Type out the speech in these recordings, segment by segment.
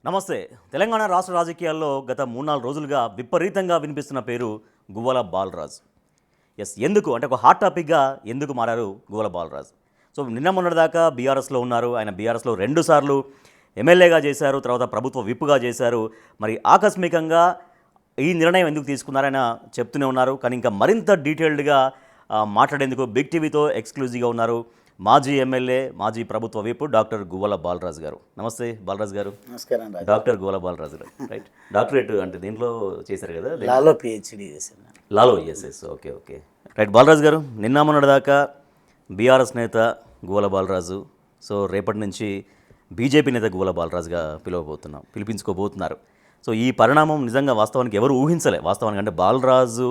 నమస్తే. తెలంగాణ రాష్ట్ర రాజకీయాల్లో గత 3-4 రోజులుగా విపరీతంగా వినిపిస్తున్న పేరు గువ్వల బాలరాజు. ఎందుకు అంటే ఒక హాట్ టాపిక్గా ఎందుకు మారారు గువ్వల బాలరాజు? సో నిన్న మొన్నటిదాకా బీఆర్ఎస్లో ఉన్నారు. ఆయన బీఆర్ఎస్లో 2 సార్లు ఎమ్మెల్యేగా చేశారు. తర్వాత ప్రభుత్వ విప్గా చేశారు. మరి ఆకస్మికంగా ఈ నిర్ణయం ఎందుకు తీసుకున్నారైనా చెప్తూనే ఉన్నారు. కానీ ఇంకా మరింత డీటెయిల్డ్గా మాట్లాడేందుకు బిగ్ టీవీతో ఎక్స్క్లూజివ్గా ఉన్నారు మాజీ ఎమ్మెల్యే, మాజీ ప్రభుత్వ విప్ డాక్టర్ గువ్వల బాలరాజు గారు. నమస్తే బాలరాజు గారు. నమస్కారం. డాక్టర్ గువ్వల బాలరాజు గారు, రైట్. డాక్టరేట్ అంటే దీంట్లో చేశారు కదా, లాలో పిహెచ్డి చేశాను. లాలో, ఎస్. ఓకే. రైట్. బాలరాజు గారు, నిన్న మొన్నటిదాకా బీఆర్ఎస్ నేత గువ్వల బాలరాజు, సో రేపటి నుంచి బీజేపీ నేత గువ్వల బాలరాజుగా పిలిపించుకోబోతున్నారు. సో ఈ పరిణామం నిజంగా వాస్తవానికి ఎవరు ఊహించలే. వాస్తవానికి అంటే బాలరాజు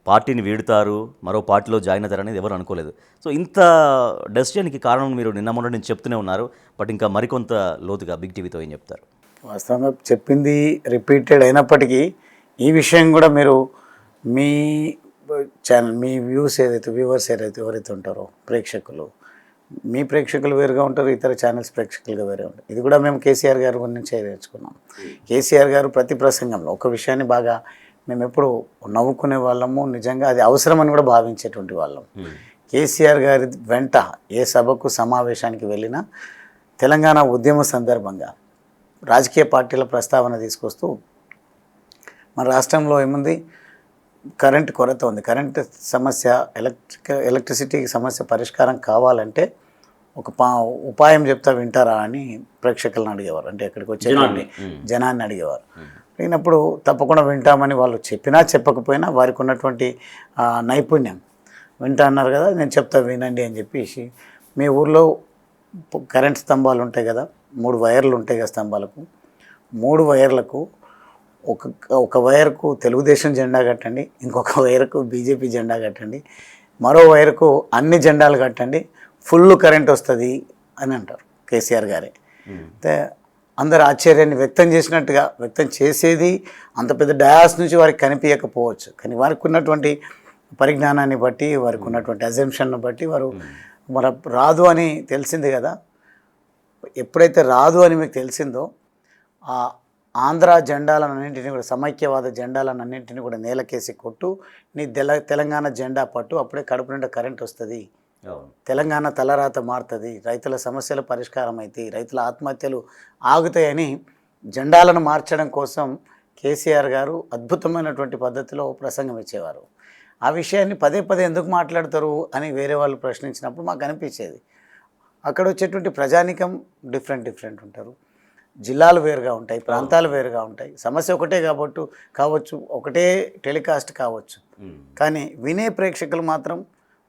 పార్టీని వీడుతారు, మరో పార్టీలో జాయిన్ అవుతారు అనేది ఎవరు అనుకోలేదు. సో ఇంత డెసిషన్కి కారణం మీరు నిన్న మొన్నటి నుంచి చెప్తూనే ఉన్నారు. బట్ ఇంకా మరికొంత లోతుగా బిగ్ టీవీతో ఏం చెప్తారు? వాస్తవంగా చెప్పింది రిపీటెడ్ అయినప్పటికీ ఈ విషయం కూడా మీరు మీ ఛానల్, మీ వ్యూవర్స్ ఎవరైతే ఉంటారో ప్రేక్షకులు, మీ ప్రేక్షకులు వేరుగా ఉంటారు, ఇతర ఛానల్స్ ప్రేక్షకులుగా వేరే ఉంటారు. ఇది కూడా మేము కేసీఆర్ గారి గురించి నేర్చుకున్నాం. కేసీఆర్ గారు ప్రతి ప్రసంగంలో ఒక విషయాన్ని బాగా మేము ఎప్పుడు నవ్వుకునే వాళ్ళము, నిజంగా అది అవసరమని కూడా భావించేటువంటి వాళ్ళం. కేసీఆర్ గారి వెంట ఏ సభకు సమావేశానికి వెళ్ళినా తెలంగాణ ఉద్యమ సందర్భంగా రాజకీయ పార్టీల ప్రస్తావన తీసుకొస్తూ మన రాష్ట్రంలో ఏముంది, కరెంటు కొరత ఉంది, కరెంటు సమస్య, ఎలక్ట్రిసిటీకి సమస్య పరిష్కారం కావాలంటే ఒక ఉపాయం చెప్తా వింటారా అని ప్రేక్షకులను అడిగేవారు. అంటే ఎక్కడికి వచ్చేటువంటి జనాన్ని అడిగేవారు. అడిగినప్పుడు తప్పకుండా వింటామని వాళ్ళు చెప్పినా చెప్పకపోయినా వారికి ఉన్నటువంటి నైపుణ్యం, వింటా అన్నారు కదా, నేను చెప్తా వినండి అని చెప్పేసి, మీ ఊర్లో కరెంట్ స్తంభాలు ఉంటాయి కదా, 3 వైర్లు ఉంటాయి కదా స్తంభాలకు, 3 వైర్లకు ఒక వైర్కు తెలుగుదేశం జెండా కట్టండి, ఇంకొక వైర్కు బీజేపీ జెండా కట్టండి, మరో వైర్కు అన్ని జెండాలు కట్టండి, ఫుల్ కరెంట్ వస్తుంది అని అంటారు కేసీఆర్ గారే. అయితే అందరు ఆశ్చర్యాన్ని వ్యక్తం చేసేది అంత పెద్ద డయాస్ నుంచి వారికి కనిపించకపోవచ్చు, కానీ వారికి ఉన్నటువంటి పరిజ్ఞానాన్ని బట్టి, వారికి ఉన్నటువంటి అజంప్షన్ను బట్టి వారు మన రాదు అని తెలిసింది కదా. ఎప్పుడైతే రాదు అని మీకు తెలిసిందో ఆ ఆంధ్ర జెండాలన్నింటినీ కూడా, సమైక్యవాద జెండాలన్నింటినీ కూడా నేలకేసి కొట్టు, నీ తెలంగాణ జెండా పట్టు, అప్పుడే కడుపు నిండా కరెంట్ వస్తుంది, తెలంగాణ తలరాత మారుతుంది, రైతుల సమస్యల పరిష్కారం అవుతాయి, రైతుల ఆత్మహత్యలు ఆగుతాయని జెండాలను మార్చడం కోసం కేసీఆర్ గారు అద్భుతమైనటువంటి పద్ధతిలో ప్రసంగం ఇచ్చేవారు. ఆ విషయాన్ని పదే ఎందుకు మాట్లాడతారు అని వేరే వాళ్ళు ప్రశ్నించినప్పుడు మాకు అనిపించేది. అక్కడ వచ్చేటువంటి ప్రజానికం డిఫరెంట్ ఉంటారు, జిల్లాలు వేరుగా ఉంటాయి, ప్రాంతాలు వేరుగా ఉంటాయి, సమస్య ఒకటే కావచ్చు, ఒకటే టెలికాస్ట్ కావచ్చు, కానీ వినే ప్రేక్షకులు మాత్రం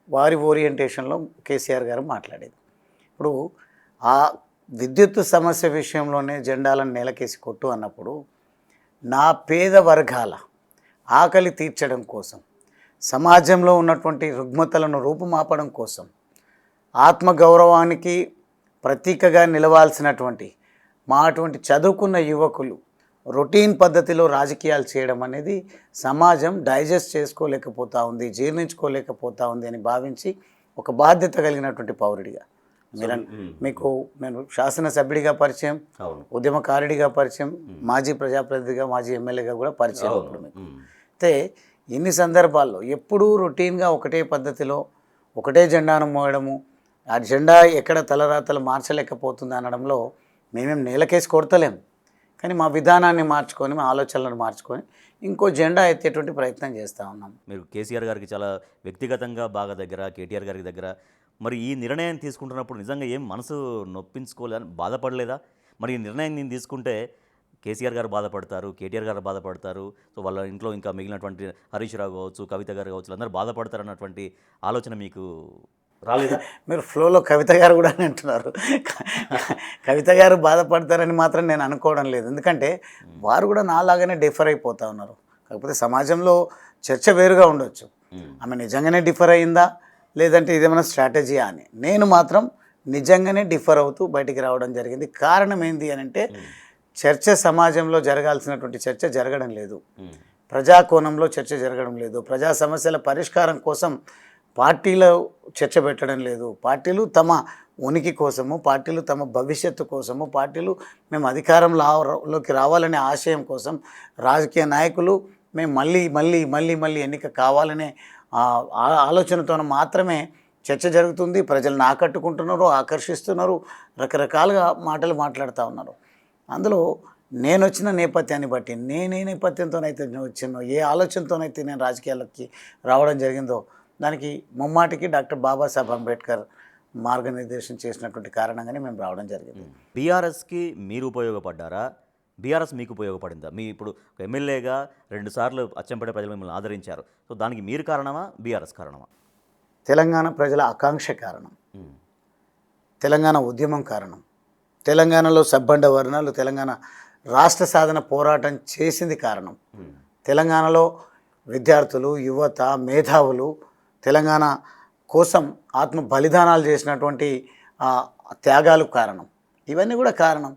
వారి ఓరియంటేషన్లో కేసీఆర్ గారు మాట్లాడేది. ఇప్పుడు ఆ విద్యుత్ సమస్య విషయంలోనే జెండాలను నేలకేసి కొట్టు అన్నప్పుడు, నా పేద వర్గాల ఆకలి తీర్చడం కోసం, సమాజంలో ఉన్నటువంటి రుగ్మతలను రూపుమాపడం కోసం, ఆత్మగౌరవానికి ప్రతీకగా నిలవాల్సినటువంటి మా అటువంటి చదువుకున్న యువకులు రొటీన్ పద్ధతిలో రాజకీయాలు చేయడం అనేది సమాజం డైజెస్ట్ చేసుకోలేకపోతూ ఉంది, జీర్ణించుకోలేకపోతూ ఉంది అని భావించి, ఒక బాధ్యత కలిగినటువంటి పౌరుడిగా మీకు నేను శాసనసభ్యుడిగా పరిచయం, ఉద్యమకారుడిగా పరిచయం, మాజీ ప్రజాప్రతినిధిగా, మాజీ ఎమ్మెల్యేగా కూడా పరిచయం. ఇప్పుడు మీకు అయితే ఇన్ని సందర్భాల్లో ఎప్పుడూ రొటీన్గా ఒకటే పద్ధతిలో ఒకటే జెండాను మోయడము, ఆ జెండా ఎక్కడ తలరాతలు మార్చలేకపోతుంది అనడంలో మేమేం నేలకేసి కొడతలేము, కానీ మా విధానాన్ని మార్చుకొని, మా ఆలోచనలను మార్చుకొని ఇంకో జెండా ఎత్తేటువంటి ప్రయత్నం చేస్తూ ఉన్నాం. మీరు కేసీఆర్ గారికి చాలా వ్యక్తిగతంగా బాగా దగ్గర, కేటీఆర్ గారికి దగ్గర, మరి ఈ నిర్ణయం తీసుకుంటున్నప్పుడు నిజంగా ఏం మనసు నొప్పించుకోలేదని బాధపడలేదా? మరి ఈ నిర్ణయం నేను తీసుకుంటే కేసీఆర్ గారు బాధపడతారు, కేటీఆర్ గారు బాధపడతారు, సో వాళ్ళ ఇంట్లో ఇంకా మిగిలినటువంటి హరీష్ రావు కావచ్చు, కవిత గారు కావచ్చు, అందరూ బాధపడతారు అన్నటువంటి ఆలోచన మీకు రాలేదా? మీరు ఫ్లోలో కవిత గారు కూడా అని అంటున్నారు. కవిత గారు బాధపడతారని మాత్రం నేను అనుకోవడం లేదు, ఎందుకంటే వారు కూడా నాలాగానే డిఫర్ అయిపోతూ ఉన్నారు. కాకపోతే సమాజంలో చర్చ వేరుగా ఉండొచ్చు, ఆమె నిజంగానే డిఫర్ అయిందా లేదంటే ఇదేమైనా స్ట్రాటజీయా అని. నేను మాత్రం నిజంగానే డిఫర్ అవుతూ బయటికి రావడం జరిగింది. కారణం ఏంటి అని అంటే, చర్చ సమాజంలో జరగాల్సినటువంటి చర్చ జరగడం లేదు, ప్రజాకోణంలో చర్చ జరగడం లేదు, ప్రజా సమస్యల పరిష్కారం కోసం పార్టీలో చర్చ పెట్టడం లేదు. పార్టీలు తమ ఉనికి కోసము, పార్టీలు తమ భవిష్యత్తు కోసము, పార్టీలు మేము అధికారంలోకి రావాలనే ఆశయం కోసం రాజకీయ నాయకులు మేము మళ్ళీ ఎన్నిక కావాలనే ఆలోచనతో మాత్రమే చర్చ జరుగుతుంది. ప్రజలను ఆకట్టుకుంటున్నారు, ఆకర్షిస్తున్నారు, రకరకాలుగా మాటలు మాట్లాడుతూ ఉన్నారు. అందులో నేను వచ్చిన నేపథ్యాన్ని బట్టి నేనే నేపథ్యంతోనైతే వచ్చినో, ఏ ఆలోచనతోనైతే నేను రాజకీయాలకి రావడం జరిగిందో దానికి ముమ్మాటికి డాక్టర్ బాబాసాహెబ్ అంబేద్కర్ మార్గనిర్దేశం చేసినటువంటి కారణంగానే మేము రావడం జరిగింది. బీఆర్ఎస్కి మీరు ఉపయోగపడ్డారా, బీఆర్ఎస్ మీకు ఉపయోగపడిందా? మీ ఇప్పుడు ఒక ఎమ్మెల్యేగా 2 సార్లు అచ్చంపేట ప్రజలు మిమ్మల్ని ఆదరించారు. సో దానికి మీరు కారణమా, బీఆర్ఎస్ కారణమా? తెలంగాణ ప్రజల ఆకాంక్ష కారణం, తెలంగాణ ఉద్యమం కారణం, తెలంగాణలో సబ్బండ వర్ణాలు తెలంగాణ రాష్ట్ర సాధన పోరాటం చేసింది కారణం, తెలంగాణలో విద్యార్థులు, యువత, మేధావులు తెలంగాణ కోసం ఆత్మ బలిదానాలు చేసినటువంటి త్యాగాలు కారణం. ఇవన్నీ కూడా కారణం.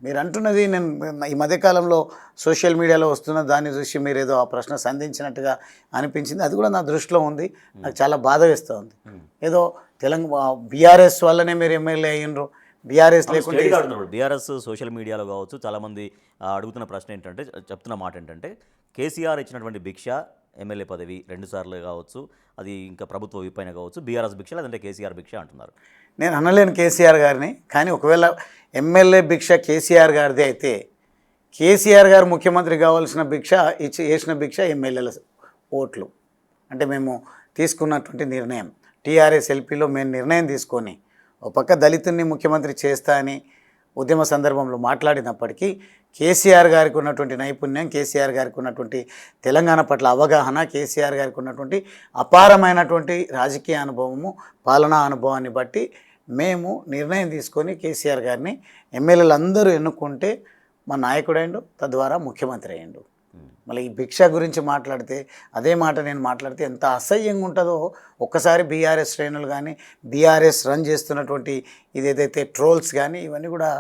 మీరు అంటున్నది నేను ఈ మధ్యకాలంలో సోషల్ మీడియాలో వస్తున్న దాన్ని చూసి మీరు ఏదో ఆ ప్రశ్న సంధించినట్టుగా అనిపించింది. అది కూడా నా దృష్టిలో ఉంది. నాకు చాలా బాధ వేస్తూ ఉంది. ఏదో బీఆర్ఎస్ వల్లనే మీరు ఎమ్మెల్యే అయ్యిండ్రు, బీఆర్ఎస్ లేకుంటే బీఆర్ఎస్ సోషల్ మీడియాలో కావచ్చు చాలామంది అడుగుతున్న ప్రశ్న ఏంటంటే, చెప్తున్న మాట ఏంటంటే, కేసీఆర్ ఇచ్చినటువంటి భిక్ష ఎమ్మెల్యే పదవి 2 సార్లు కావచ్చు, అది ఇంకా ప్రభుత్వ విపైన కావచ్చు, బీఆర్ఎస్ భిక్ష లేదంటే కేసీఆర్ భిక్ష అంటున్నారు. నేను అనలేను కేసీఆర్ గారిని, కానీ ఒకవేళ ఎమ్మెల్యే భిక్ష కేసీఆర్ గారిది అయితే కేసీఆర్ గారు ముఖ్యమంత్రి కావాల్సిన భిక్ష వేసిన భిక్ష ఎమ్మెల్యేల ఓట్లు. అంటే మేము తీసుకున్నటువంటి నిర్ణయం టీఆర్ఎస్ ఎల్పీలో మేము నిర్ణయం తీసుకొని ఒక పక్క దళితుల్ని ముఖ్యమంత్రి చేస్తా అని ఉద్యమ సందర్భంలో మాట్లాడినప్పటికీ కేసీఆర్ గారికి ఉన్నటువంటి నైపుణ్యం, కేసీఆర్ గారికి ఉన్నటువంటి తెలంగాణ పట్ల అవగాహన, కేసీఆర్ గారికి ఉన్నటువంటి అపారమైనటువంటి రాజకీయ అనుభవము, పాలనా అనుభవాన్ని బట్టి మేము నిర్ణయం తీసుకొని కేసీఆర్ గారిని ఎమ్మెల్యేలు అందరూ ఎన్నుకుంటే మా నాయకుడైండు, తద్వారా ముఖ్యమంత్రి అయ్యిండు. మళ్ళీ ఈ భిక్ష గురించి మాట్లాడితే అదే మాట నేను మాట్లాడితే ఎంత అసహ్యంగా ఉంటుందో ఒక్కసారి బీఆర్ఎస్ శ్రేణులు కానీ, బీఆర్ఎస్ రన్ చేస్తున్నటువంటి ఇదేదైతే ట్రోల్స్ కానీ ఇవన్నీ కూడా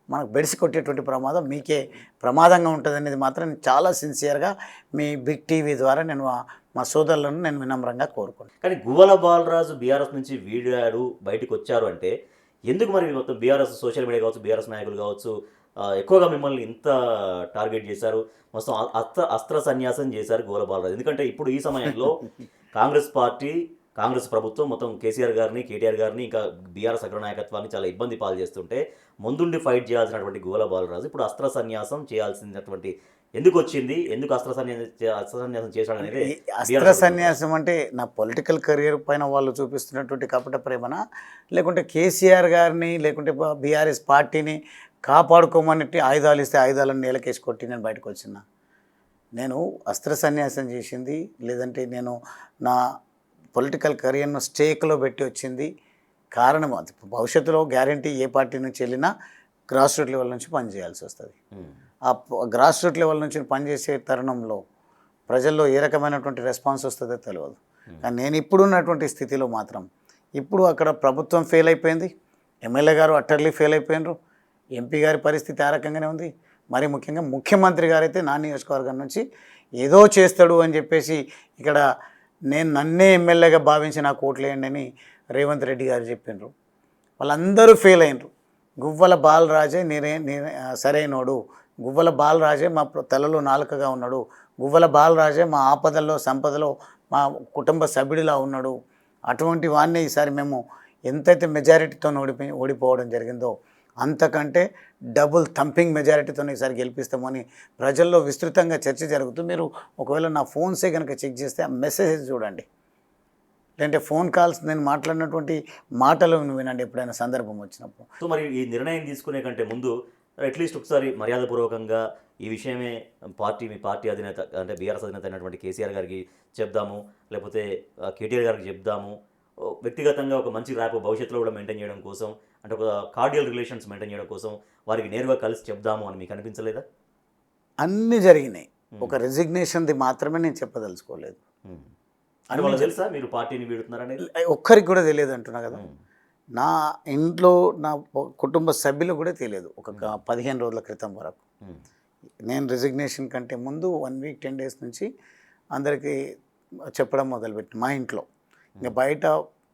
మనకు బెడిసి కొట్టేటువంటి ప్రమాదం మీకే ప్రమాదంగా ఉంటుంది అనేది మాత్రం చాలా సిన్సియర్గా మీ బిగ్ టీవీ ద్వారా నేను మా సోదరులను నేను వినమ్రంగా కోరుకున్నాను. కానీ గువ్వల బాలరాజు బీఆర్ఎస్ నుంచి వీడాడు, బయటకు వచ్చారు అంటే ఎందుకు మరి మొత్తం బీఆర్ఎస్ సోషల్ మీడియా కావచ్చు, బీఆర్ఎస్ నాయకులు కావచ్చు ఎక్కువగా మిమ్మల్ని ఇంత టార్గెట్ చేశారు, మొత్తం అస్త్ర సన్యాసం చేశారు గువ్వల బాలరాజు? ఎందుకంటే ఇప్పుడు ఈ సమయంలో కాంగ్రెస్ పార్టీ, కాంగ్రెస్ ప్రభుత్వం మొత్తం కేసీఆర్ గారిని, కేటీఆర్ గారిని, ఇంకా బీఆర్ఎస్ అగ్రనాయకత్వాన్ని చాలా ఇబ్బంది పాలు చేస్తుంటే ముందుండి ఫైట్ చేయాల్సినటువంటి గువ్వల బాలరాజు ఇప్పుడు అస్త్ర సన్యాసం చేయాల్సినటువంటి ఎందుకు వచ్చింది, ఎందుకు అస్త్ర సన్యాసం చేశాడు అనేది? అస్త్ర సన్యాసం అంటే నా పొలిటికల్ కెరియర్ పైన వాళ్ళు చూపిస్తున్నటువంటి కపట ప్రేమన, లేకుంటే కేసీఆర్ గారిని లేకుంటే బీఆర్ఎస్ పార్టీని కాపాడుకోమని ఆయుధాలు ఇస్తే ఆయుధాలను నేలకేసి కొట్టి నేను బయటకు వచ్చిన? నేను అస్త్ర సన్యాసం చేసింది లేదంటే నేను నా పొలిటికల్ కెరియర్ను స్టేక్లో పెట్టి వచ్చింది కారణం అది. భవిష్యత్తులో గ్యారంటీ ఏ పార్టీ నుంచి వెళ్ళినా గ్రాస్ రూట్ లెవెల్ నుంచి పనిచేయాల్సి వస్తుంది. ఆ గ్రాస్ రూట్ లెవెల్ నుంచి పనిచేసే తరుణంలో ప్రజల్లో ఏ రకమైనటువంటి రెస్పాన్స్ వస్తుందో తెలియదు. కానీ నేను ఇప్పుడున్నటువంటి స్థితిలో మాత్రం ఇప్పుడు అక్కడ ప్రభుత్వం ఫెయిల్ అయిపోయింది, ఎమ్మెల్యే గారు అట్టర్లీ ఫెయిల్ అయిపోయినారు, ఎంపీ గారి పరిస్థితి ఆ రకంగానే ఉంది. మరి ముఖ్యంగా ముఖ్యమంత్రి గారైతే నా నియోజకవర్గం నుంచి ఏదో చేస్తాడు అని చెప్పేసి ఇక్కడ నన్నే ఎమ్మెల్యేగా భావించి నాకు ఓట్లేయండి అని రేవంత్ రెడ్డి గారు చెప్పిండ్రు. వాళ్ళందరూ ఫెయిల్ అయినరు. గువ్వల బాలరాజే సరైనోడు, గువ్వల బాలరాజే మా తలలో నాలుకగా ఉన్నాడు, గువ్వల బాలరాజే మా ఆపదల్లో సంపదలో మా కుటుంబ సభ్యుడిలా ఉన్నాడు. అటువంటి వాడిని ఈసారి మేము ఎంతైతే మెజారిటీతో ఓడిపోవడం జరిగిందో అంతకంటే డబుల్ థంపింగ్ మెజారిటీతో ఈసారి గెలిపిస్తామని ప్రజల్లో విస్తృతంగా చర్చ జరుగుతుంది. మీరు ఒకవేళ నా ఫోన్సే కనుక చెక్ చేస్తే ఆ మెసేజెస్ చూడండి, లేదంటే ఫోన్ కాల్స్ నేను మాట్లాడినటువంటి మాటలు వినండి ఎప్పుడైనా సందర్భం వచ్చినప్పుడు. సో మరి ఈ నిర్ణయం తీసుకునే కంటే ముందు అట్లీస్ట్ ఒకసారి మర్యాదపూర్వకంగా ఈ విషయమే మీ పార్టీ అధినేత అంటే బీఆర్ఎస్ అధినేత అయినటువంటి కేసీఆర్ గారికి చెప్దాము, లేకపోతే కేటీఆర్ గారికి చెప్దాము, వ్యక్తిగతంగా ఒక మంచి ర్యాప్ భవిష్యత్తులో కూడా మెయింటైన్ చేయడం కోసం, అంటే ఒక కార్డియల్ రిలేషన్స్ మెయింటైన్ చేయడం కోసం వారికి నేరుగా కలిసి చెప్దాము అని మీకు అనిపించలేదా? అన్నీ జరిగినాయి, ఒక రెసిగ్నేషన్ది మాత్రమే నేను చెప్పదలుచుకోలేదు. అని వాళ్ళకి తెలుసా మీరు పార్టీని వీడుతున్నారనేది? ఒక్కరికి కూడా తెలియదు అంటున్నా కదా. నా ఇంట్లో నా కుటుంబ సభ్యులు కూడా తెలియదు ఒక 15 రోజుల క్రితం వరకు. నేను రెసిగ్నేషన్ కంటే ముందు 1 వీక్ 10 డేస్ నుంచి అందరికీ చెప్పడం మొదలుపెట్టి మా ఇంట్లో ఇంకా బయట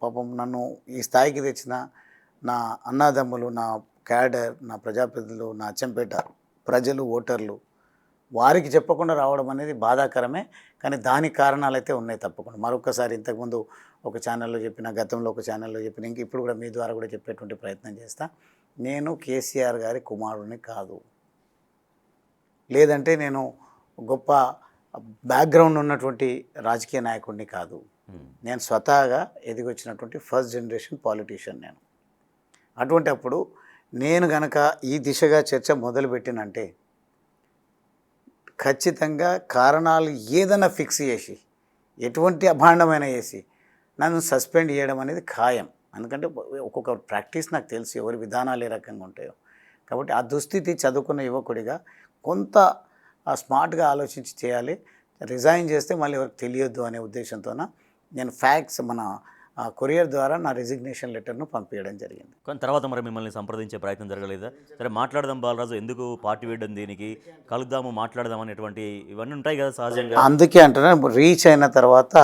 పాపం నన్ను ఈ స్థాయికి తెచ్చిన నా అన్నదమ్ములు, నా క్యాడర్, నా ప్రజాప్రతినిధులు, నా అచ్చంపేట ప్రజలు, ఓటర్లు వారికి చెప్పకుండా రావడం అనేది బాధాకరమే. కానీ దానికి కారణాలు అయితే ఉన్నాయి తప్పకుండా. మరొకసారి ఇంతకుముందు ఒక ఛానల్లో చెప్పిన, గతంలో ఒక ఛానల్లో చెప్పిన, ఇంక ఇప్పుడు కూడా మీ ద్వారా కూడా చెప్పేటువంటి ప్రయత్నం చేస్తా. నేను కేసీఆర్ గారి కుమారుడిని కాదు, లేదంటే నేను గొప్ప బ్యాక్గ్రౌండ్ ఉన్నటువంటి రాజకీయ నాయకుడిని కాదు. నేను స్వతహాగా ఎదిగొచ్చినటువంటి ఫస్ట్ జనరేషన్ పాలిటీషియన్ నేను. అటువంటి అప్పుడు నేను గనక ఈ దిశగా చర్చ మొదలుపెట్టినంటే ఖచ్చితంగా కారణాలు ఏదైనా ఫిక్స్ చేసి, ఎటువంటి అభాండమైన చేసి నన్ను సస్పెండ్ చేయడం అనేది ఖాయం. ఎందుకంటే ఒక్కొక్క ప్రాక్టీస్ నాకు తెలుసు, ఎవరి విధానాలు ఏ రకంగా ఉంటాయో. కాబట్టి ఆ దుస్థితి చదువుకున్న యువకుడిగా కొంత స్మార్ట్గా ఆలోచించి చేయాలి. రిజైన్ చేస్తే మళ్ళీ ఎవరికి తెలియద్దు అనే ఉద్దేశంతోన నేను ఫ్యాక్స్ మన కొరియర్ ద్వారా నా రిజిగ్నేషన్ లెటర్ను పంపించడం జరిగింది. కానీ తర్వాత మరి మిమ్మల్ని సంప్రదించే ప్రయత్నం జరగలేదా? సరే మాట్లాడదాం బాలరాజు, ఎందుకు పార్టీ వేయడం, దీనికి కలుద్దాము మాట్లాడదాం అనేటువంటి ఇవన్నీ ఉంటాయి కదా సహజంగా. అందుకే అంటున్నా, రీచ్ అయిన తర్వాత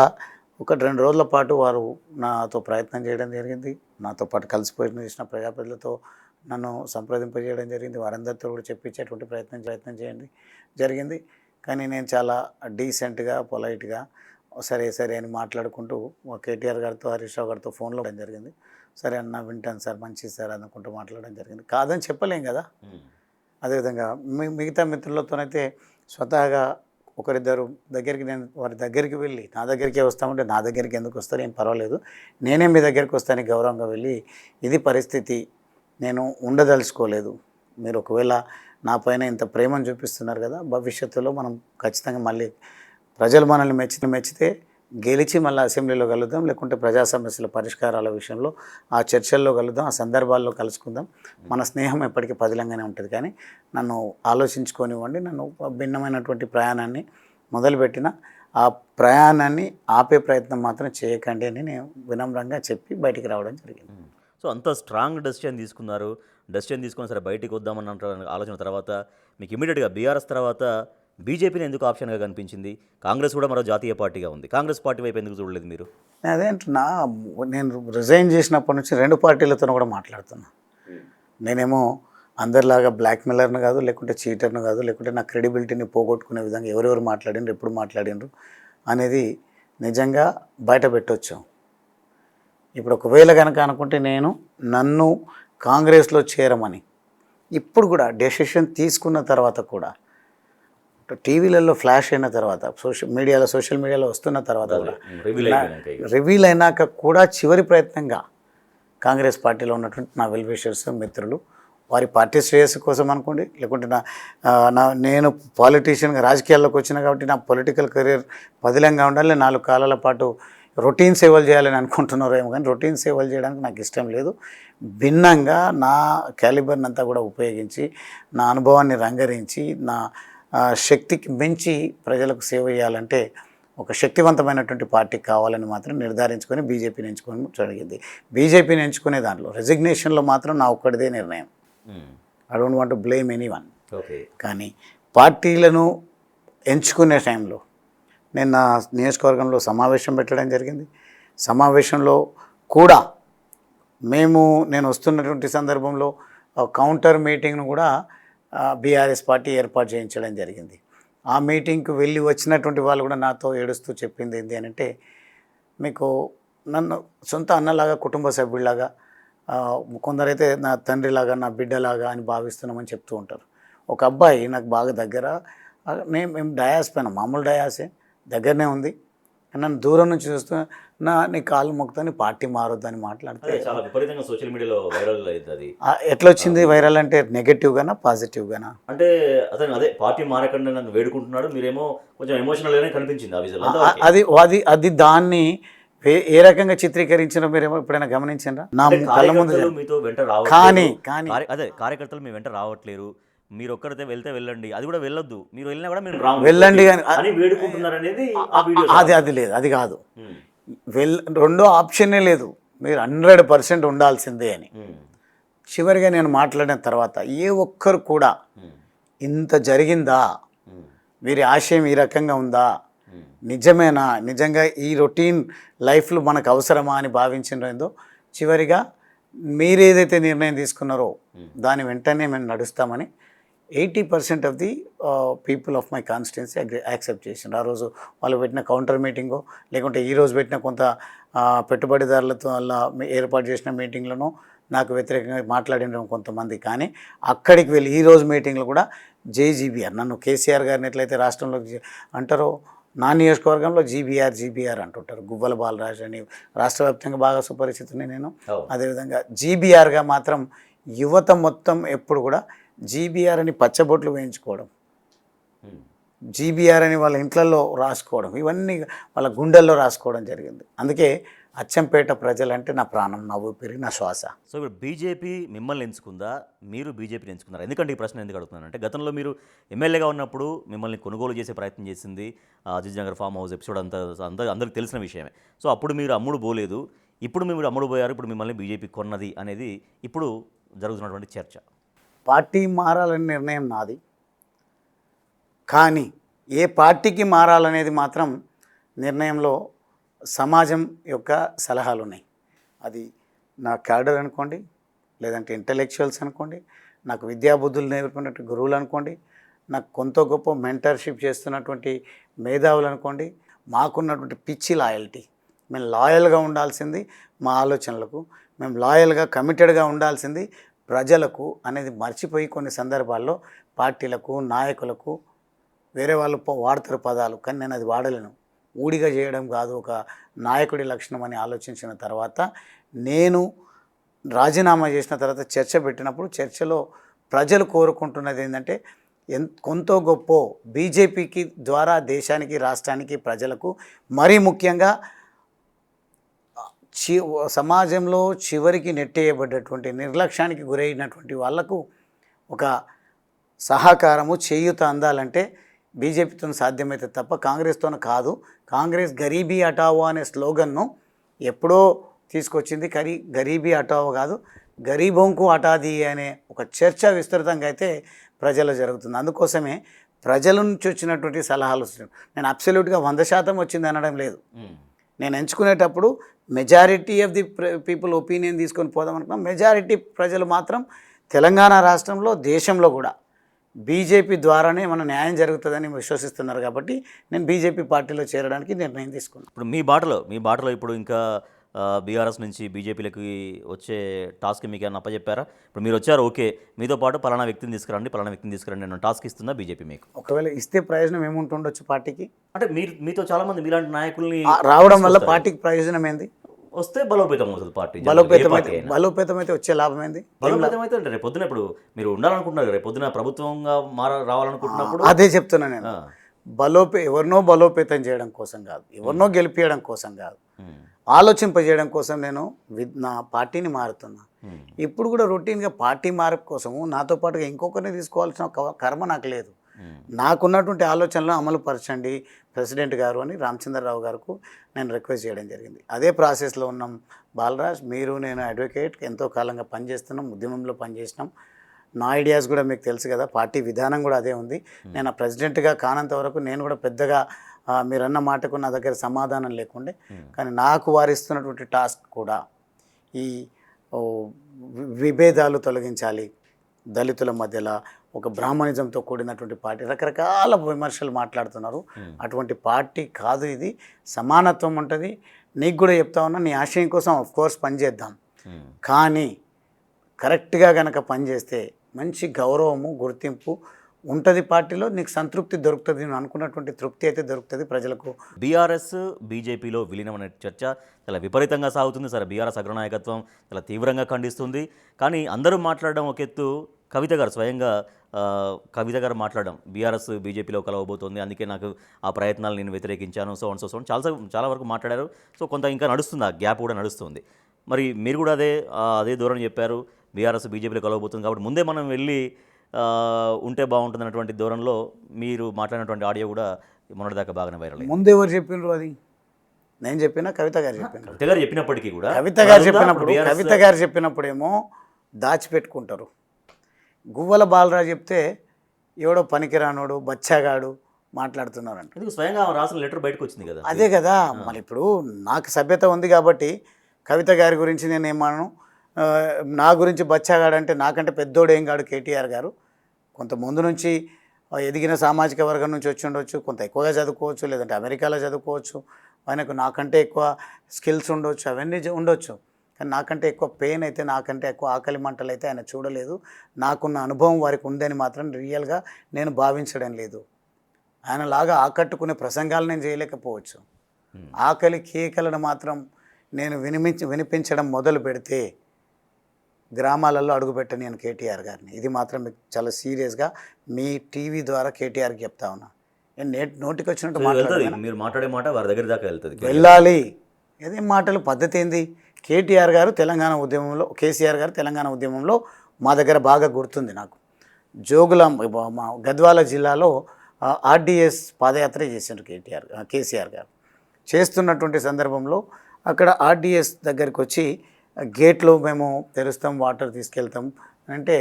1-2 రోజుల పాటు వారు నాతో ప్రయత్నం చేయడం జరిగింది. నాతో పాటు కలిసిపోయిన చేసిన ప్రజాప్రతినిధులతో నన్ను సంప్రదింపజేయడం జరిగింది. వారందరితో కూడా చెప్పించేటువంటి ప్రయత్నం చేయండి జరిగింది. కానీ నేను చాలా డీసెంట్గా, పొలైట్గా సరే సరే అని మాట్లాడుకుంటూ కేటీఆర్ గారితో, హరీష్ రావు గారితో ఫోన్లో జరిగింది. సరే అన్న వింటాను సార్, మంచిది సార్ అనుకుంటూ మాట్లాడడం జరిగింది. కాదని చెప్పలేం కదా. అదేవిధంగా మిగతా మిత్రులతోనైతే స్వతహాగా ఒకరిద్దరు దగ్గరికి, నేను వారి దగ్గరికి వెళ్ళి, నా దగ్గరికే వస్తామంటే నా దగ్గరికి ఎందుకు వస్తారు, ఏం పర్వాలేదు, నేనే మీ దగ్గరికి వస్తాను గౌరవంగా వెళ్ళి, ఇది పరిస్థితి, నేను ఉండదలుచుకోలేదు, మీరు ఒకవేళ నా పైన ఇంత ప్రేమను చూపిస్తున్నారు కదా, భవిష్యత్తులో మనం ఖచ్చితంగా మళ్ళీ ప్రజలు మనల్ని మెచ్చితే గెలిచి మళ్ళీ అసెంబ్లీలో కలుద్దాం, లేకుంటే ప్రజా సమస్యల పరిష్కారాల విషయంలో ఆ చర్చల్లో కలుద్దాం, ఆ సందర్భాల్లో కలుసుకుందాం. మన స్నేహం ఎప్పటికీ పదిలంగానే ఉంటుంది. కానీ నన్ను ఆలోచించుకోనివ్వండి, నన్ను భిన్నమైనటువంటి ప్రయాణాన్ని మొదలుపెట్టిన ఆ ప్రయాణాన్ని ఆపే ప్రయత్నం మాత్రం చేయకండి అని నేను వినమ్రంగా చెప్పి బయటికి రావడం జరిగింది. సో అంత స్ట్రాంగ్ డెసిషన్ తీసుకున్నారు. డెసిషన్ తీసుకొని సరే బయటికి వద్దామన్న ఆలోచన తర్వాత మీకు ఇమీడియట్గా బీఆర్ఎస్ తర్వాత బీజేపీని ఎందుకు ఆప్షన్గా కనిపించింది? కాంగ్రెస్ కూడా మరో జాతీయ పార్టీగా ఉంది. కాంగ్రెస్ పార్టీ వైపు ఎందుకు చూడలేదు మీరు? అదే అంటున్నా, నేను రిజైన్ చేసినప్పటి నుంచి 2 పార్టీలతో కూడా మాట్లాడుతున్నా. నేనేమో అందరిలాగా బ్లాక్మెయిలర్ను కాదు, లేకుంటే చీటర్ను కాదు, లేకుంటే నా క్రెడిబిలిటీని పోగొట్టుకునే విధంగా ఎవరెవరు మాట్లాడినరు, ఎప్పుడు మాట్లాడినరు అనేది నిజంగా బయట పెట్టవచ్చు. ఇప్పుడు ఒకవేళ కనుక అనుకుంటే నన్ను కాంగ్రెస్లో చేరమని ఇప్పుడు కూడా డెసిషన్ తీసుకున్న తర్వాత కూడా, టీవీలలో ఫ్లాష్ అయిన తర్వాత, సోషల్ మీడియాలో వస్తున్న తర్వాత కూడా, రివీల్ అయినాక కూడా చివరి ప్రయత్నంగా కాంగ్రెస్ పార్టీలో ఉన్నటువంటి నా వెల్ విషర్స్, మిత్రులు, వారి పార్టీ శ్రేయస్సు కోసం అనుకోండి, లేకుంటే నేను పాలిటీషియన్గా రాజకీయాల్లోకి వచ్చిన కాబట్టి నా పొలిటికల్ కెరీర్ పదిలంగా ఉండాలి, 4 కాలాల పాటు రొటీన్ సేవలు చేయాలని అనుకుంటున్నారో ఏమో, కానీ రొటీన్ సేవలు చేయడానికి నాకు ఇష్టం లేదు. భిన్నంగా నా క్యాలిబర్ని అంతా కూడా ఉపయోగించి, నా అనుభవాన్ని రంగరించి, నా శక్తికి మించి ప్రజలకు సేవ చేయాలంటే ఒక శక్తివంతమైనటువంటి పార్టీ కావాలని మాత్రం నిర్ధారించుకొని బీజేపీని ఎంచుకొని జరిగింది. బీజేపీని ఎంచుకునే దాంట్లో రెసిగ్నేషన్లో మాత్రం నా ఒక్కడిదే నిర్ణయం. I don't want to blame anyone. కానీ పార్టీలను ఎంచుకునే టైంలో నేను నా నియోజకవర్గంలో సమావేశం పెట్టడం జరిగింది. సమావేశంలో కూడా నేను వస్తున్నటువంటి సందర్భంలో కౌంటర్ మీటింగ్ను కూడా బీఆర్ఎస్ పార్టీ ఏర్పాటు చేయించడం జరిగింది. ఆ మీటింగ్కి వెళ్ళి వచ్చినటువంటి వాళ్ళు కూడా నాతో ఏడుస్తూ చెప్పింది ఏంటి అని అంటే, మీకు నన్ను సొంత అన్నలాగా, కుటుంబ సభ్యులాగా, కొందరైతే నా తండ్రిలాగా, నా బిడ్డలాగా అని భావిస్తున్నామని చెప్తూ ఉంటారు. ఒక అబ్బాయి నాకు బాగా దగ్గర, మేము డయాస్ పైన, మామూలు డయాసే, దగ్గరనే ఉంది, నన్ను దూరం నుంచి చూస్తూ నీ కాళ్ళు మొక్కుతాను, పార్టీ మారొద్దని మాట్లాడితే చాలా విపరీతంగా సోషల్ మీడియాలో వైరల్ అవుతుంది. ఎట్లా వచ్చింది వైరల్ అంటే, నెగటివ్గానా పాజిటివ్గానా? అంటే అతను అదే పార్టీ మారకుండా నన్ను వేడుకుంటున్నాడు, మీరేమో కొంచెం ఎమోషనల్గానే కనిపించింది ఆ విజువల్. అది దాన్ని ఏ రకంగా చిత్రీకరించినా మీరేమో ఎప్పుడైనా గమనించారా? నా కళ్ళ ముందు మీతో వెంట కానీ అదే కార్యకర్తలు మీ వెంట రావట్లేరు, మీరు ఒక్కరితే వెళ్తే వెళ్ళండి, అది కూడా వెళ్ళొద్దు, మీరు వెళ్ళినా కూడా మీరు వెళ్ళండి అని వేడుకుంటున్నారు అనేది అది లేదు, అది కాదు. రెండో ఆప్షనే లేదు, మీరు 100% ఉండాల్సిందే అని. చివరిగా నేను మాట్లాడిన తర్వాత ఏ ఒక్కరు కూడా ఇంత జరిగిందా, వీరి ఆశయం ఈ రకంగా ఉందా, నిజమేనా, నిజంగా ఈ రొటీన్ లైఫ్లో మనకు అవసరమా అని భావించిందో చివరిగా మీరేదైతే నిర్ణయం తీసుకున్నారో దాని వెంటనే మేము నడుస్తామని 80% of the people of my constituency accept చేసిండ్రు. ఆ రోజు వాళ్ళు పెట్టిన కౌంటర్ మీటింగో లేకుంటే ఈరోజు పెట్టిన కొంత పెట్టుబడిదారులతో అలా ఏర్పాటు చేసిన మీటింగ్లను నాకు వ్యతిరేకంగా మాట్లాడిన కొంతమంది, కానీ అక్కడికి వెళ్ళి ఈరోజు మీటింగ్లో కూడా జేజీబీఆర్ నన్ను కేసీఆర్ గారిని ఎట్లయితే రాష్ట్రంలో అంటారో నా నియోజకవర్గంలో జీబీఆర్ అంటుంటారు. గువ్వల బాలరాజ్ అని రాష్ట్ర వ్యాప్తంగా బాగా సుపరిచితుని నేను. అదేవిధంగా జీబీఆర్గా మాత్రం యువత మొత్తం ఎప్పుడు కూడా జీబీఆర్ అని పచ్చబొట్లు వేయించుకోవడం, జీబీఆర్ అని వాళ్ళ ఇంట్లలో రాసుకోవడం, ఇవన్నీ వాళ్ళ గుండెల్లో రాసుకోవడం జరిగింది. అందుకే అచ్చంపేట ప్రజలంటే నా ప్రాణం, నా ఊపిరి, నా శ్వాస. సో ఇప్పుడు బీజేపీ మిమ్మల్ని ఎంచుకుందా, మీరు బీజేపీని ఎంచుకున్నారా? ఎందుకంటే ఈ ప్రశ్న ఎందుకు అడుగుతున్నానంటే, గతంలో మీరు ఎమ్మెల్యేగా ఉన్నప్పుడు మిమ్మల్ని కొనుగోలు చేసే ప్రయత్నం చేసింది Ajit Nagar farm house episode అందరికి తెలిసిన విషయమే. సో అప్పుడు మీరు అమ్ముడు పోలేదు, ఇప్పుడు మీరు అమ్ముడు పోయారు, ఇప్పుడు మిమ్మల్ని బీజేపీ కొన్నది అనేది ఇప్పుడు జరుగుతున్నటువంటి చర్చ. పార్టీ మారాలనే నిర్ణయం నాది, కానీ ఏ పార్టీకి మారాలనేది మాత్రం నిర్ణయంలో సమాజం యొక్క సలహాలు ఉన్నాయి. అది నా క్యాడర్ అనుకోండి, లేదంటే ఇంటలెక్చువల్స్ అనుకోండి, నాకు విద్యాబుద్ధులు నేర్పినటువంటి గురువులు అనుకోండి, నాకు కొంత గొప్ప మెంటర్షిప్ చేస్తున్నటువంటి మేధావులు అనుకోండి, మాకున్నటువంటి పిచ్చి లాయల్టీ, మేము లాయల్గా ఉండాల్సింది మా ఆలోచనలకు, మేము లాయల్గా కమిటెడ్గా ఉండాల్సింది ప్రజలకు అనేది మర్చిపోయి కొన్ని సందర్భాల్లో పార్టీలకు నాయకులకు వేరే వాళ్ళు వాడతారు పదాలు, కానీ నేను అది వాడలేను. ఊడిగా చేయడం కాదు ఒక నాయకుడి లక్షణం అని ఆలోచించిన తర్వాత నేను రాజీనామా చేసిన తర్వాత చర్చ పెట్టినప్పుడు చర్చలో ప్రజలు కోరుకుంటున్నది ఏంటంటే కొంత గొప్ప బీజేపీకి ద్వారా దేశానికి, రాష్ట్రానికి, ప్రజలకు, మరీ ముఖ్యంగా సమాజంలో చివరికి నెట్టేయబడ్డటువంటి నిర్లక్ష్యానికి గురైనటువంటి వాళ్లకు ఒక సహకారము చేయూత అందాలంటే బీజేపీతో సాధ్యమైతే తప్ప కాంగ్రెస్తో కాదు. కాంగ్రెస్ గరీబీ హటావో అనే స్లోగన్ను ఎప్పుడో తీసుకొచ్చింది, కానీ గరీబీ హటావో కాదు, గరీబోంకు హటాది అనే ఒక చర్చ విస్తృతంగా అయితే ప్రజల్లో జరుగుతుంది. అందుకోసమే ప్రజల నుంచి వచ్చినటువంటి సలహాలు నేను అబ్సల్యూట్గా 100% వచ్చింది అనడం లేదు. నేను ఎంచుకునేటప్పుడు majority of the people opinion తీసుకొని పోదాం అనుకున్నాం. మెజారిటీ ప్రజలు మాత్రం తెలంగాణ రాష్ట్రంలో, దేశంలో కూడా బీజేపీ ద్వారానే మన న్యాయం జరుగుతుందని విశ్వసిస్తున్నారు. కాబట్టి నేను బీజేపీ పార్టీలో చేరడానికి నిర్ణయం తీసుకున్నాను. ఇప్పుడు మీ బాటలో ఇప్పుడు ఇంకా బీఆర్ఎస్ నుంచి బీజేపీలోకి వచ్చే టాస్క్ మీకు ఏమైనా అప్పచెప్పారా? ఇప్పుడు మీరు వచ్చారు, ఓకే, మీతో పాటు పలానా వ్యక్తిని తీసుకురండి నేను టాస్క్ ఇస్తుందా బీజేపీ మీకు? ఒకవేళ ఇస్తే ప్రయోజనం ఏముంటుండొచ్చు పార్టీకి? అంటే మీతో చాలామంది మీలాంటి నాయకుల్ని రావడం వల్ల పార్టీకి ప్రయోజనం ఏంది? వస్తే బలోపేతం అవుతుంది పార్టీ. బలోపేతం అయితే వచ్చే లాభం ఏంది? బలోపేతం అయితే అంటే రేపు పొద్దున ఇప్పుడు మీరు ఉండాలనుకుంటున్నారు, రేపు పొద్దున ప్రభుత్వంగా రావాలనుకుంటున్నప్పుడు అదే చెప్తున్నా నేను. ఎవరినో బలోపేతం చేయడం కోసం కాదు, ఎవరినో గెలిపించడం కోసం కాదు, ఆలోచింపజేయడం కోసం నేను నా పార్టీని మారుతున్నా. ఇప్పుడు కూడా రొటీన్గా పార్టీ మార్పు కోసము నాతో పాటుగా ఇంకొకరిని తీసుకోవాల్సిన కర్మ నాకు లేదు. నాకున్నటువంటి ఆలోచనలు అమలు పరచండి ప్రెసిడెంట్ గారు అని రామచంద్రరావు గారికి నేను రిక్వెస్ట్ చేయడం జరిగింది. అదే ప్రాసెస్లో ఉన్నాం బాలరాజ్. మీరు, నేను అడ్వకేట్ ఎంతో కాలంగా పనిచేస్తున్నాం, ఉద్యమంలో పనిచేసినాం. నా ఐడియాస్ కూడా మీకు తెలుసు కదా, పార్టీ విధానం కూడా అదే ఉంది. నేను ఆ ప్రెసిడెంట్గా కానంత వరకు నేను కూడా పెద్దగా మీరన్న మాటకు నా దగ్గర సమాధానం లేకుండే, కానీ నాకు వారిస్తున్నటువంటి టాస్క్ కూడా ఈ విభేదాలు తొలగించాలి, దళితుల మధ్యలో ఒక బ్రాహ్మణిజంతో కూడినటువంటి పార్టీ, రకరకాల విమర్శలు మాట్లాడుతున్నారు. అటువంటి పార్టీ కాదు ఇది. సమానత్వం ఉంటుంది. నీకు కూడా చెప్తా ఉన్నా, నీ ఆశయం కోసం ఆఫ్కోర్స్ పనిచేద్దాం, కానీ కరెక్ట్గా కనుక పనిచేస్తే మంచి గౌరవము, గుర్తింపు ఉంటుంది పార్టీలో, నీకు సంతృప్తి దొరుకుతుంది. నేను అనుకున్నటువంటి తృప్తి అయితే దొరుకుతుంది ప్రజలకు. బీఆర్ఎస్ బీజేపీలో విలీనం అనే చర్చ చాలా విపరీతంగా సాగుతుంది. సరే, బీఆర్ఎస్ అగ్రనాయకత్వం చాలా తీవ్రంగా ఖండిస్తుంది. కానీ అందరూ మాట్లాడడం ఒక ఎత్తు, కవిత గారు స్వయంగా మాట్లాడడం బీఆర్ఎస్ బీజేపీలో కలవబోతోంది, అందుకే నాకు ఆ ప్రయత్నాలు నేను వ్యతిరేకించాను, సో చాలా వరకు మాట్లాడారు. సో కొంత ఇంకా నడుస్తుంది, ఆ గ్యాప్ కూడా నడుస్తుంది. మరి మీరు కూడా అదే ధోరణి చెప్పారు, బీఆర్ఎస్ బీజేపీలో కలవబోతుంది కాబట్టి ముందే మనం వెళ్ళి ఉంటే బాగుంటుంది అన్నటువంటి ధోరణిలో మీరు మాట్లాడినటువంటి ఆడియో కూడా మొన్నటిదాకా బాగానే వైరల్ అయింది. ముందు ఎవరు చెప్పిండ్రు? అది నేను చెప్పినా, కవిత గారు చెప్పినారు. కవిత గారు చెప్పినప్పటికీ కూడా కవిత గారు చెప్పినప్పుడేమో దాచిపెట్టుకుంటారు. గువ్వల బాలరాజు చెప్తే ఎవడో పనికిరానోడు, బచ్చాగాడు, మాట్లాడుతున్నారంట. ఎందుకు స్వయంగా ఆమె రాసిన లెటర్ బయటకు వచ్చింది కదా. అదే కదా, మరి ఇప్పుడు నాకు సభ్యత ఉంది కాబట్టి కవిత గారి గురించి నేను ఏమన్నాను, నా గురించి బచ్చాగాడంటే నాకంటే పెద్దోడు ఏం కాడు కేటీఆర్ గారు. కొంత ముందు నుంచి ఎదిగిన సామాజిక వర్గం నుంచి వచ్చి ఉండొచ్చు, కొంత ఎక్కువగా చదువుకోవచ్చు, లేదంటే అమెరికాలో చదువుకోవచ్చు, ఆయనకు నాకంటే ఎక్కువ స్కిల్స్ ఉండొచ్చు, అవన్నీ ఉండొచ్చు. కానీ నాకంటే ఎక్కువ పెయిన్ అయితే, నాకంటే ఎక్కువ ఆకలి మంటలు అయితే ఆయన చూడలేదు. నాకున్న అనుభవం వారికి ఉందని మాత్రం రియల్గా నేను భావించడం లేదు. ఆయనలాగా ఆకట్టుకునే ప్రసంగాలు నేను చేయలేకపోవచ్చు, ఆకలి కేకలను మాత్రం నేను వినిపించడం మొదలు పెడితే గ్రామాలలో అడుగుపెట్ట నేను కేటీఆర్ గారిని. ఇది మాత్రం మీకు చాలా సీరియస్గా మీ టీవీ ద్వారా కేటీఆర్కి చెప్తా ఉన్నా. నేను నోటికి వచ్చినట్టు మాట్లాడతాను, మీరు మాట్లాడే మాట వారి దగ్గర దాకా వెళ్తుంది, వెళ్ళాలి. ఏదేం మాటలు, పద్ధతి ఏంది? కేటీఆర్ గారు తెలంగాణ ఉద్యమంలో, కేసీఆర్ గారు తెలంగాణ ఉద్యమంలో మా దగ్గర బాగా గుర్తుంది నాకు. జోగులాం మా గద్వాల జిల్లాలో ఆర్డీఎస్ పాదయాత్ర చేసిండ్రు కేసీఆర్ గారు. చేస్తున్నటువంటి సందర్భంలో అక్కడ ఆర్డీఎస్ దగ్గరికి వచ్చి గేట్లో మేము తెరుస్తాం, వాటర్ తీసుకెళ్తాం అంటే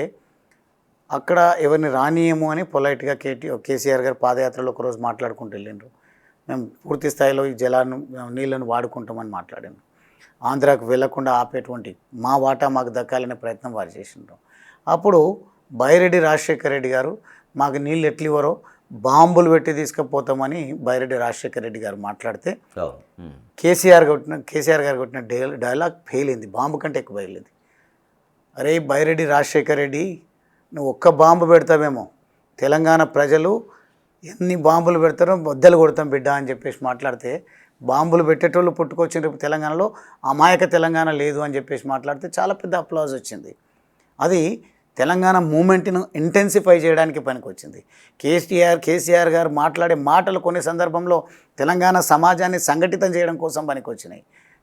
అక్కడ ఎవరిని రానియము అని పొలైట్గా కేసీఆర్ గారు పాదయాత్రలో ఒకరోజు మాట్లాడుకుంటూ వెళ్ళిండ్రు. మేము పూర్తి స్థాయిలో ఈ నీళ్ళను వాడుకుంటామని మాట్లాడాను. ఆంధ్రాకు వెళ్లకుండా ఆపేటువంటి మా వాటా మాకు దక్కాలనే ప్రయత్నం వారు చేసిండ్రు. అప్పుడు బైరెడ్డి రాజశేఖర రెడ్డి గారు మాకు నీళ్ళు ఎట్లివ్వరో బాంబులు పెట్టి తీసుకుపోతామని బైరెడ్డి రాజశేఖర రెడ్డి గారు మాట్లాడితే కేసీఆర్ గారు కొట్టిన డైలాగ్ ఫెయిల్ అయింది, బాంబు కంటే ఎక్కువ బయలుది. అరే బైరెడ్డి రాజశేఖర రెడ్డి, నువ్వు ఒక్క బాంబు పెడతావేమో, తెలంగాణ ప్రజలు ఎన్ని బాంబులు పెడతారో బద్దలు కొడతాం బిడ్డ అని చెప్పేసి మాట్లాడితే, బాంబులు పెట్టేటోళ్ళు పుట్టుకొచ్చిన తెలంగాణలో అమాయక తెలంగాణ లేదు అని చెప్పేసి మాట్లాడితే చాలా పెద్ద అప్లాజ్ వచ్చింది. అది తెలంగాణ మూమెంట్ను ఇంటెన్సిఫై చేయడానికి పనికొచ్చింది. కేసీఆర్ గారు మాట్లాడే మాటలు కొన్ని సందర్భంలో తెలంగాణ సమాజాన్ని సంఘటితం చేయడం కోసం పనికొచ్చినాయి.